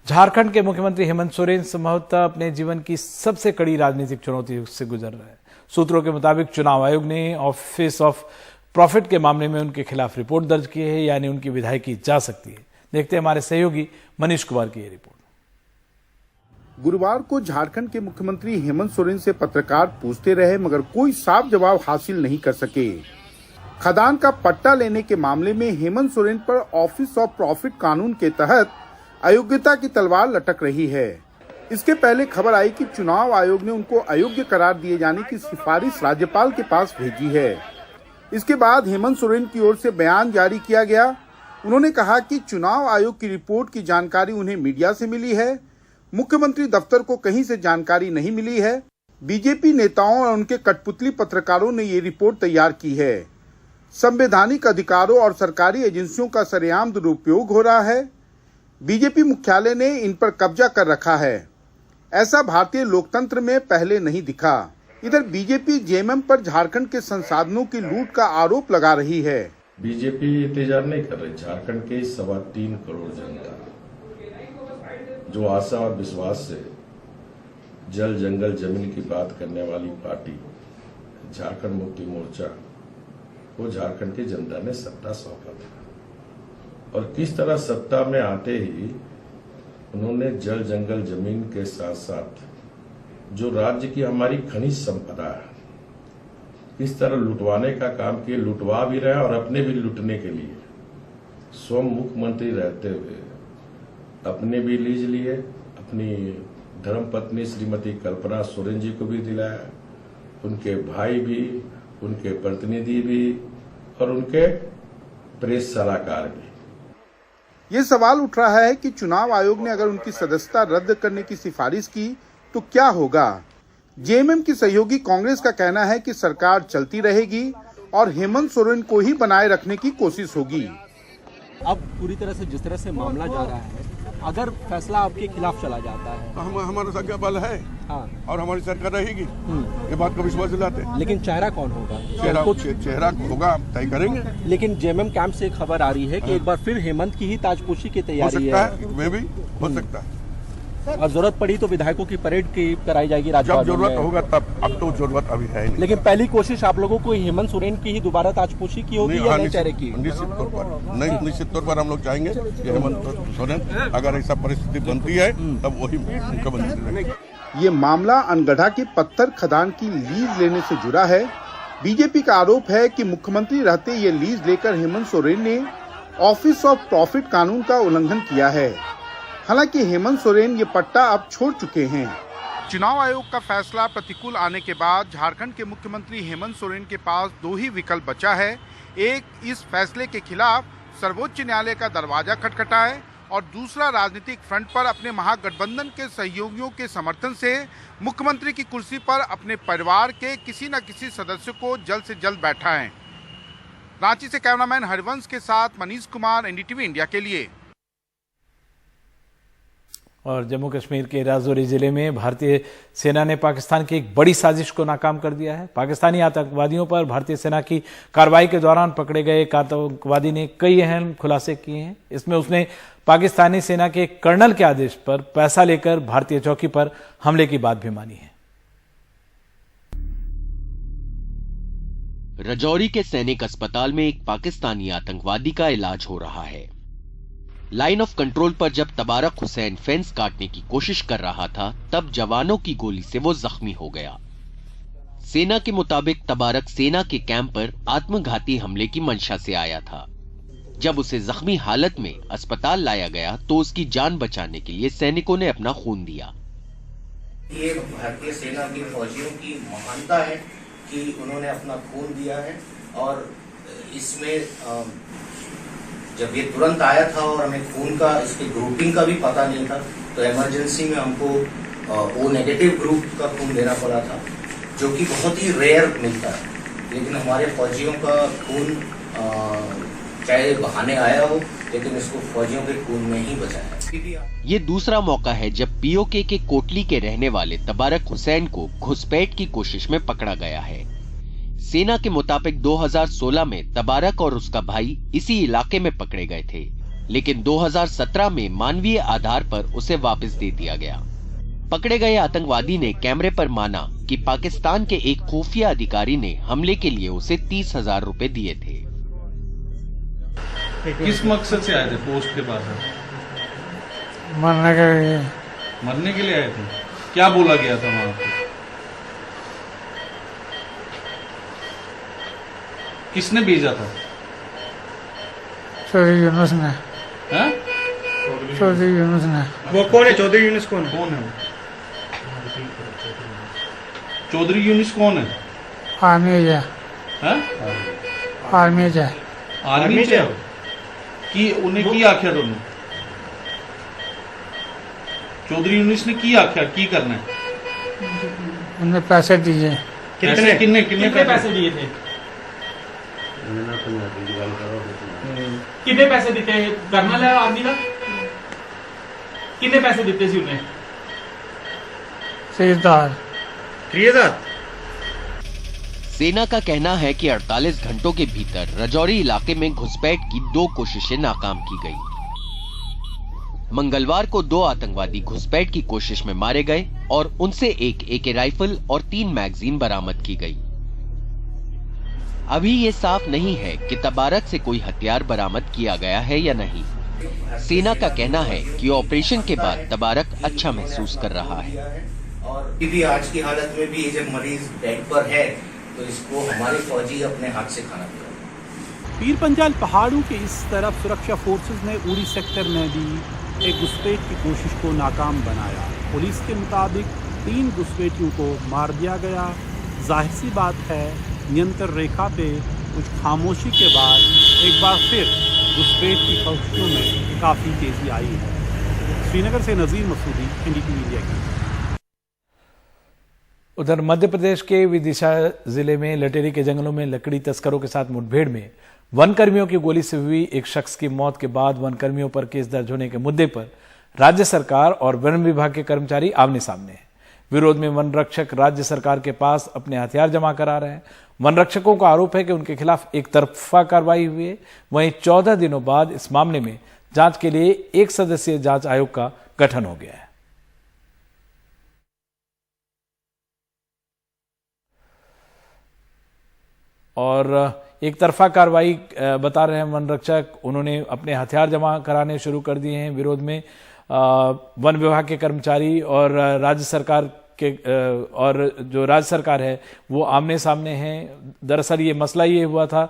झारखंड के मुख्यमंत्री हेमंत सोरेन संभवतः अपने जीवन की सबसे कड़ी राजनीतिक चुनौती से गुजर रहे हैं। सूत्रों के मुताबिक चुनाव आयोग ने ऑफिस ऑफ प्रॉफिट के मामले में उनके खिलाफ रिपोर्ट दर्ज की है, यानी उनकी विधायकी जा सकती है। देखते हैं हमारे सहयोगी मनीष कुमार की ये रिपोर्ट। गुरुवार को झारखंड के मुख्यमंत्री हेमंत सोरेन से पत्रकार पूछते रहे, मगर कोई साफ जवाब हासिल नहीं कर सके। खदान का पट्टा लेने के मामले में हेमंत सोरेन पर ऑफिस ऑफ प्रॉफिट कानून के तहत अयोग्यता की तलवार लटक रही है। इसके पहले खबर आई कि चुनाव आयोग ने उनको अयोग्य करार दिए जाने की सिफारिश राज्यपाल के पास भेजी है। इसके बाद हेमंत सोरेन की ओर से बयान जारी किया गया। उन्होंने कहा कि चुनाव आयोग की रिपोर्ट की जानकारी उन्हें मीडिया से मिली है, मुख्यमंत्री दफ्तर को कहीं से जानकारी नहीं मिली है। बीजेपी नेताओं और उनके कठपुतली पत्रकारों ने ये रिपोर्ट तैयार की है। संवैधानिक अधिकारों और सरकारी एजेंसियों का सरेआम दुरुपयोग हो रहा है। बीजेपी मुख्यालय ने इन पर कब्जा कर रखा है। ऐसा भारतीय लोकतंत्र में पहले नहीं दिखा। इधर बीजेपी जेएमएम पर झारखंड के संसाधनों की लूट का आरोप लगा रही है। बीजेपी इंतजार नहीं कर रही। झारखंड के 3.25 करोड़ जनता जो आशा और विश्वास से जल जंगल जमीन की बात करने वाली पार्टी झारखंड मुक्ति मोर्चा को झारखंड की जनता ने सत्ता सौंपा था, और किस तरह सत्ता में आते ही उन्होंने जल जंगल जमीन के साथ साथ जो राज्य की हमारी खनिज संपदा है किस तरह लुटवाने का काम किए, लुटवा भी रहे और अपने भी लुटने के लिए स्वयं मुख्यमंत्री रहते हुए अपने भी लीज लिए, अपनी धर्मपत्नी श्रीमती कल्पना सोरेन जी को भी दिलाया, उनके भाई भी, उनके प्रतिनिधि भी और उनके प्रेस सलाहकार भी। ये सवाल उठ रहा है कि चुनाव आयोग ने अगर उनकी सदस्यता रद्द करने की सिफारिश की तो क्या होगा। जेएमएम की सहयोगी कांग्रेस का कहना है कि सरकार चलती रहेगी और हेमंत सोरेन को ही बनाए रखने की कोशिश होगी। अब पूरी तरह से जिस तरह से मामला जा रहा है, अगर फैसला आपके खिलाफ चला जाता है तो हमारा संख्या बल है। हाँ। और हमारी सरकार रहेगी, ये बात का विश्वास दिलाते हैं। लेकिन चेहरा कौन होगा? चेहरा होगा तय करेंगे। लेकिन जेएमएम कैंप से खबर आ रही है कि एक बार फिर हेमंत की ही ताजपोशी की तैयारी है। वे भी हो सकता है। और जरूरत पड़ी तो विधायकों की परेड की कराई जाएगी राजभवन में। जब जरूरत होगा तब, अब तो जरूरत अभी है नहीं। लेकिन पहली कोशिश आप लोगों को हेमंत सोरेन की ही दोबारा ताजपोशी की होगी या नए चेहरे की? निश्चित तौर पर हम लोग चाहेंगे कि हेमंत सोरेन अगर ऐसा परिस्थिति बनती है तब वही मुख्यमंत्री रहेंगे। ये मामला अनगढ़ा के पत्थर खदान की लीज लेने से जुड़ा है। बीजेपी का आरोप है कि मुख्यमंत्री रहते ये लीज लेकर हेमंत सोरेन ने ऑफिस ऑफ प्रॉफिट कानून का उल्लंघन किया है। हालांकि हेमंत सोरेन ये पट्टा अब छोड़ चुके हैं। चुनाव आयोग का फैसला प्रतिकूल आने के बाद झारखंड के मुख्यमंत्री हेमंत सोरेन के पास दो ही विकल्प बचा है। एक, इस फैसले के खिलाफ सर्वोच्च न्यायालय का दरवाजा खटखटाए और दूसरा, राजनीतिक फ्रंट पर अपने महागठबंधन के सहयोगियों के समर्थन से मुख्यमंत्री की कुर्सी पर अपने परिवार के किसी न किसी सदस्य को जल्द से जल्द बैठाएं। रांची से कैमरामैन हरिवंश के साथ मनीष कुमार, एनडीटीवी इंडिया के लिए। और जम्मू कश्मीर के राजौरी जिले में भारतीय सेना ने पाकिस्तान की एक बड़ी साजिश को नाकाम कर दिया है। पाकिस्तानी आतंकवादियों पर भारतीय सेना की कार्रवाई के दौरान पकड़े गए एक आतंकवादी ने कई अहम खुलासे किए हैं। इसमें उसने पाकिस्तानी सेना के कर्नल के आदेश पर पैसा लेकर भारतीय चौकी पर हमले की बात भी मानी है। राजौरी के सैनिक अस्पताल में एक पाकिस्तानी आतंकवादी का इलाज हो रहा है। लाइन ऑफ कंट्रोल पर जब तबारक हुसैन फेंस काटने की कोशिश कर रहा था, तब जवानों की गोली से वो जख्मी हो गया। सेना के मुताबिक तबारक सेना के कैंप पर आत्मघाती हमले की मंशा से आया था। जब उसे जख्मी हालत में अस्पताल लाया गया तो उसकी जान बचाने के लिए सैनिकों ने अपना खून दिया। ये भारतीय सेना की फौजियों की महानता है कि उन्होंने अपना खून दिया है। और इसमें जब ये तुरंत आया था और हमें खून का, इसके ग्रुपिंग का भी पता नहीं था, तो इमरजेंसी में हमको ओ नेगेटिव ग्रुप का खून देना पड़ा था, जो कि बहुत ही रेयर मिलता है। लेकिन हमारे फौजियों का खून चाहे बहाने आया हो, लेकिन इसको फौजियों के खून में ही बचाया। ये दूसरा मौका है जब पीओके के कोटली के रहने वाले तबारक हुसैन को घुसपैठ की कोशिश में पकड़ा गया है। सेना के मुताबिक 2016 में तबारक और उसका भाई इसी इलाके में पकड़े गए थे। लेकिन 2017 में मानवीय आधार पर उसे वापस दे दिया गया। पकड़े गए आतंकवादी ने कैमरे पर माना कि पाकिस्तान के एक खुफिया अधिकारी ने हमले के लिए उसे 30,000 रुपए दिए थे। किस मकसद से आए थे पोस्ट के पास? मरने के लिए। मरने के लिए आए थे? क्या बोला गया था वहां पे? किसने भेजा था? चौधरी यूनुस ने। हैं? चौधरी यूनुस ने। वो कौन है? चौधरी यूनुस कौन है? चौधरी यूनुस कौन है? आर्मी है। हैं? आर्मी है। आर्मी है कि उन्हें की आख्या दोनों? चौधरी यूनुस ने की आख्या की करना है? उन्हें पैसे दिए। कितने पैसे दिए थे? कितने पैसे दिते? कर्नल है आर्मी का? कितने पैसे दिते सी उन्हें? 3,000। सेना का कहना है कि 48 घंटों के भीतर राजौरी इलाके में घुसपैठ की 2 कोशिशें नाकाम की गई। मंगलवार को 2 आतंकवादी घुसपैठ की कोशिश में मारे गए और उनसे एक AK राइफल और 3 मैगजीन बरामद की गई। अभी ये साफ नहीं है कि तबारक से कोई हथियार बरामद किया गया है या नहीं। सेना का कहना है कि ऑपरेशन के बाद तबारक अच्छा महसूस कर रहा है। और भी आज की हालत में भी जब मरीज बेड पर है तो इसको हमारे फौजी अपने हाथ से खाना खिलाते। पीर पंजाल पहाड़ों के इस तरफ सुरक्षा फोर्सेस ने उड़ी सेक्टर में भी एक घुसपैठ की कोशिश को नाकाम बनाया। पुलिस के मुताबिक 3 घुसपैठियों को मार दिया गया। जाहिर सी बात है, नियंत्रण रेखा पे कुछ खामोशी के बाद एक बार फिर घुसपैठ की कोशिशों में काफ़ी तेजी आई है। श्रीनगर से नज़ीर मसूदी, NDTV इंडिया की। उधर मध्य प्रदेश के विदिशा जिले में लटेरी के जंगलों में लकड़ी तस्करों के साथ मुठभेड़ में वनकर्मियों की गोली से हुई एक शख्स की मौत के बाद वनकर्मियों पर केस दर्ज होने के मुद्दे पर राज्य सरकार और वन विभाग के कर्मचारी आमने सामने हैं। विरोध में वन रक्षक राज्य सरकार के पास अपने हथियार जमा करा रहे हैं। वन रक्षकों का आरोप है कि उनके खिलाफ एक तरफा कार्रवाई हुई है। वहीं 14 दिनों बाद इस मामले में जांच के लिए 1 सदस्यीय जांच आयोग का गठन हो गया है। और एक तरफा कार्रवाई बता रहे हैं वन रक्षक। उन्होंने अपने हथियार जमा कराने शुरू कर दिए हैं। विरोध में वन विभाग के कर्मचारी और राज्य सरकार के और जो राज्य सरकार है वो आमने सामने हैं। दरअसल ये मसला ये हुआ था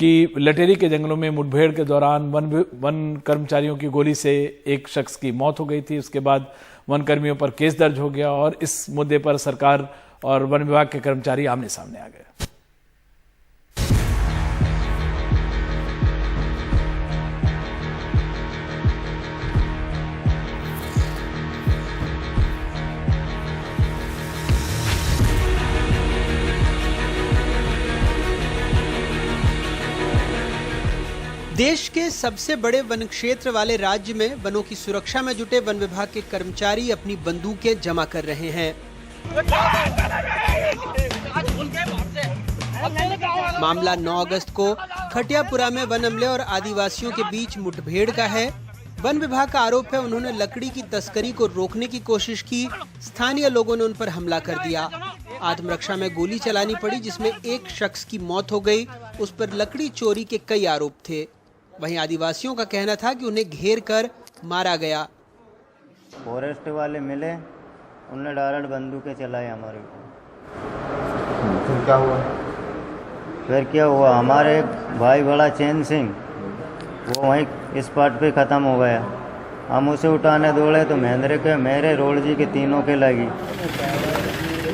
कि लटेरी के जंगलों में मुठभेड़ के दौरान वन कर्मचारियों की गोली से एक शख्स की मौत हो गई थी। उसके बाद वन कर्मियों पर केस दर्ज हो गया और इस मुद्दे पर सरकार और वन विभाग के कर्मचारी आमने सामने आ गए। देश के सबसे बड़े वन क्षेत्र वाले राज्य में वनों की सुरक्षा में जुटे वन विभाग के कर्मचारी अपनी बंदूकें जमा कर रहे हैं। मामला 9 अगस्त को खटियापुरा में वन अमले और आदिवासियों के बीच मुठभेड़ का है। वन विभाग का आरोप है उन्होंने लकड़ी की तस्करी को रोकने की कोशिश की। स्थानीय लोगों ने उन पर हमला कर दिया। आत्मरक्षा में गोली चलानी पड़ी जिसमें एक शख्स की मौत हो गई। उस पर लकड़ी चोरी के कई आरोप थे। वहीं आदिवासियों का कहना था कि उन्हें घेर कर मारा गया। फॉरेस्ट वाले मिले, उन्होंने डायरेक्ट बंदूकें चलाई हमारे ऊपर। फिर क्या हुआ? हमारे एक भाई बड़ा चैन सिंह वो वहीं इस पार्ट पे ख़त्म हो गया। हम उसे उठाने दौड़े तो महेंद्र के, मेरे, रोड जी के तीनों के लगी।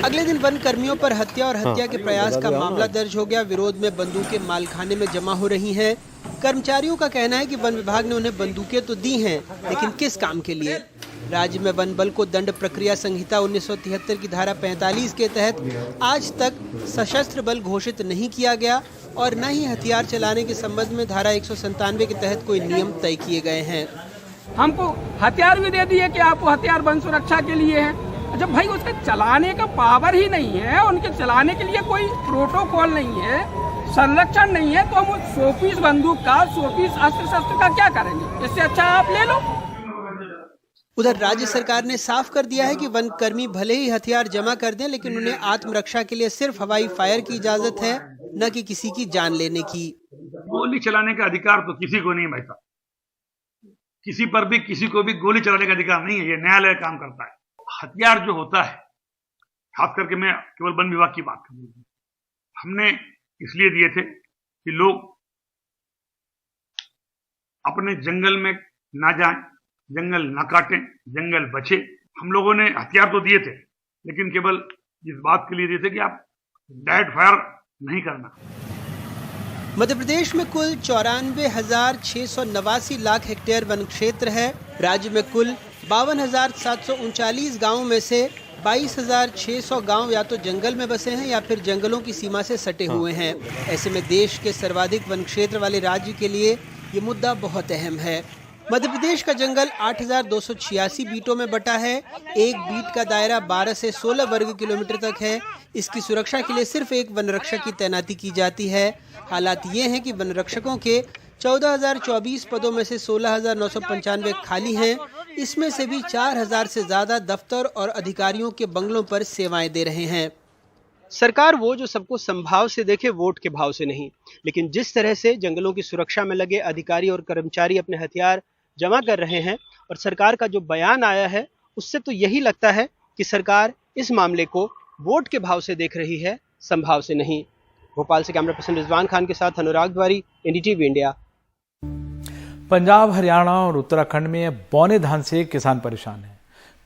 अगले दिन वन कर्मियों पर हत्या और हत्या के प्रयास का मामला दर्ज हो गया। विरोध में बंदूकें मालखाने में जमा हो रही हैं। कर्मचारियों का कहना है कि वन विभाग ने उन्हें बंदूकें तो दी हैं, लेकिन किस काम के लिए? राज्य में वन बल को दंड प्रक्रिया संहिता 1973 की धारा 45 के तहत आज तक सशस्त्र बल घोषित नहीं किया गया और न ही हथियार चलाने के संबंध में धारा 197 के तहत कोई नियम तय किए गए हैं। हमको हथियार भी दे दिए कि आप हथियार वन सुरक्षा के लिए हैं। जब भाई उसके चलाने का पावर ही नहीं है, उनके चलाने के लिए कोई प्रोटोकॉल नहीं है, संरक्षण नहीं है तो हम 100 पीस बंदूक का 100 पीस अस्त्र शस्त्र का क्या करेंगे? इससे अच्छा आप ले लो। उधर राज्य सरकार ने साफ कर दिया है कि वन कर्मी भले ही हथियार जमा कर दें, लेकिन उन्हें आत्मरक्षा के लिए सिर्फ हवाई फायर की इजाजत है, न कि किसी की जान लेने की। गोली चलाने का अधिकार तो किसी को नहीं भाई साहब, किसी पर भी किसी को भी गोली चलाने का अधिकार नहीं है, ये न्यायालय काम करता है। हथियार जो होता है, खास करके मैं केवल वन विभाग की बात कर रहा हूं, हमने इसलिए दिए थे कि लोग अपने जंगल में ना जाएं, जंगल ना काटें, जंगल बचे। हम लोगों ने हथियार तो दिए थे, लेकिन केवल इस बात के लिए दिए थे कि आप डायरेक्ट फायर नहीं करना। मध्य प्रदेश में कुल 94,689 लाख हेक्टेयर वन क्षेत्र है। राज्य में कुल 52,739 गाँवों में से 22,600 गांव या तो जंगल में बसे हैं या फिर जंगलों की सीमा से सटे हुए हैं। ऐसे में देश के सर्वाधिक वन क्षेत्र वाले राज्य के लिए ये मुद्दा बहुत अहम है। मध्य प्रदेश का जंगल 8,286 बीटों में बटा है। एक बीट का दायरा 12 से 16 वर्ग किलोमीटर तक है। इसकी सुरक्षा के लिए सिर्फ एक वन रक्षक की तैनाती की जाती है। हालात ये हैं कि वन रक्षकों के 14,024 पदों में से 16,995 खाली हैं। इसमें से भी 4,000 से ज्यादा दफ्तर और अधिकारियों के बंगलों पर सेवाएं दे रहे हैं। सरकार वो जो सबको संभाव से देखे, वोट के भाव से नहीं। लेकिन जिस तरह से जंगलों की सुरक्षा में लगे अधिकारी और कर्मचारी अपने हथियार जमा कर रहे हैं और सरकार का जो बयान आया है, उससे तो यही लगता है कि सरकार इस मामले को वोट के भाव से देख रही है, संभाव से नहीं। भोपाल से कैमरा पर्सन रिजवान खान के साथ अनुराग द्वारी, एनडीटीवी इंडिया। पंजाब, हरियाणा और उत्तराखंड में बौने धान से किसान परेशान हैं।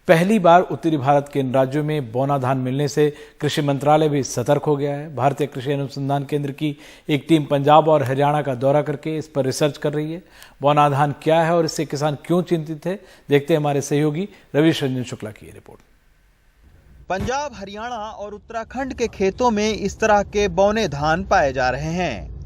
पहली बार उत्तरी भारत के इन राज्यों में बौना धान मिलने से कृषि मंत्रालय भी सतर्क हो गया है। भारतीय कृषि अनुसंधान केंद्र की एक टीम पंजाब और हरियाणा का दौरा करके इस पर रिसर्च कर रही है। बौना धान क्या है और इससे किसान क्यों चिंतित है, देखते हैं हमारे सहयोगी रविश रंजन शुक्ला की रिपोर्ट। पंजाब, हरियाणा और उत्तराखंड के खेतों में इस तरह के बौने धान पाए जा रहे हैं।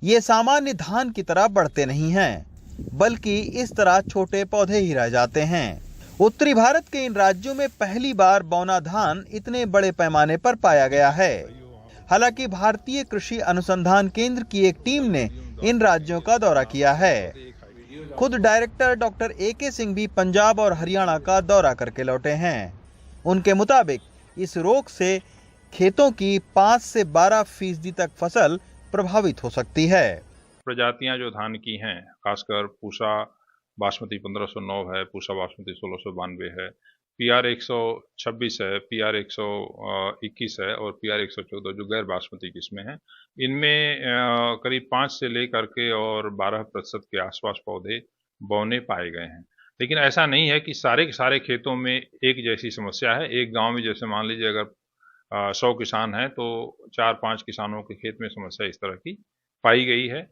ये सामान्य धान की तरह बढ़ते नहीं हैं, बल्कि इस तरह छोटे पौधे ही रह जाते हैं। उत्तरी भारत के इन राज्यों में पहली बार बौना धान इतने बड़े पैमाने पर पाया गया है। हालांकि भारतीय कृषि अनुसंधान केंद्र की एक टीम ने इन राज्यों का दौरा किया है। खुद डायरेक्टर डॉक्टर AK सिंह भी पंजाब और हरियाणा का दौरा करके लौटे हैं। उनके मुताबिक इस रोग से खेतों की 5 से 12% तक फसल प्रभावित हो सकती है। प्रजातियां जो धान की हैं, खासकर पूसा बासमती 1509 है, पूसा बासमती 1692 है, PR 126 है, PR 121 है और PR 114 जो गैर बासमती किस्में हैं, इनमें करीब 5 से लेकर के और 12% के आसपास पौधे बौने पाए गए हैं। लेकिन ऐसा नहीं है कि सारे के सारे खेतों में एक जैसी समस्या है। एक गांव में जैसे मान लीजिए अगर 100 किसान हैं तो 4-5 किसानों के खेत में समस्या इस तरह की पाई गई है।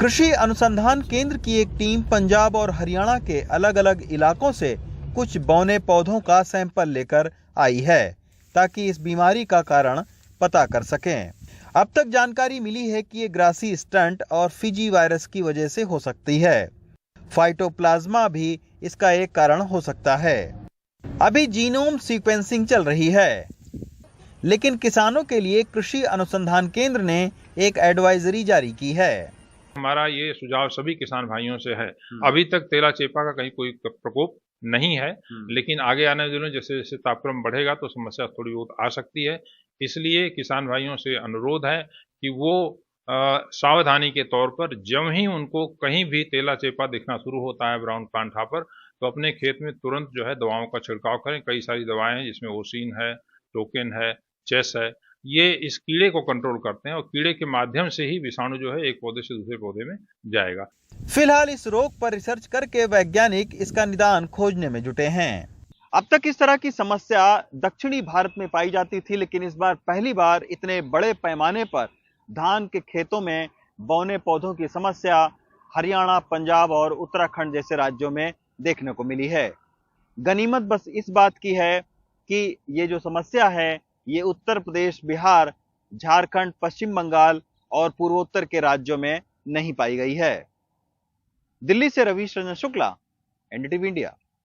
कृषि अनुसंधान केंद्र की एक टीम पंजाब और हरियाणा के अलग अलग इलाकों से कुछ बौने पौधों का सैंपल लेकर आई है, ताकि इस बीमारी का कारण पता कर सकें। अब तक जानकारी मिली है कि ये ग्रासी स्टंट और फिजी वायरस की वजह से हो सकती है। फाइटोप्लाज्मा भी इसका एक कारण हो सकता है। अभी जीनोम सीक्वेंसिंग चल रही है, लेकिन किसानों के लिए कृषि अनुसंधान केंद्र ने एक एडवाइजरी जारी की है। हमारा ये सुझाव सभी किसान भाइयों से है, अभी तक तेला चेपा का कहीं कोई प्रकोप नहीं है, लेकिन आगे आने वाले दिनों जैसे जैसे तापक्रम बढ़ेगा तो समस्या थोड़ी बहुत आ सकती है। इसलिए किसान भाइयों से अनुरोध है कि वो सावधानी के तौर पर जब ही उनको कहीं भी तेला चेपा दिखना शुरू होता है ब्राउन प्लांट हॉपर, तो अपने खेत में तुरंत जो है दवाओं का छिड़काव करें। कई सारी दवाएं हैं जिसमें ओसिन है, टोकेन है, चेस है, ये इस कीड़े को कंट्रोल करते हैं और कीड़े के माध्यम से ही विषाणु जो है एक पौधे से दूसरे पौधे में जाएगा। फिलहाल इस रोग पर रिसर्च करके वैज्ञानिक इसका निदान खोजने में जुटे हैं। अब तक इस तरह की समस्या दक्षिणी भारत में पाई जाती थी, लेकिन इस बार पहली बार इतने बड़े पैमाने पर धान के खेतों में बौने पौधों की समस्या हरियाणा, पंजाब और उत्तराखंड जैसे राज्यों में देखने को मिली है। गनीमत बस इस बात की है कि ये जो समस्या है ये उत्तर प्रदेश, बिहार, झारखंड, पश्चिम बंगाल और पूर्वोत्तर के राज्यों में नहीं पाई गई है। दिल्ली से रविश रंजन शुक्ला, एनडीटीवी इंडिया।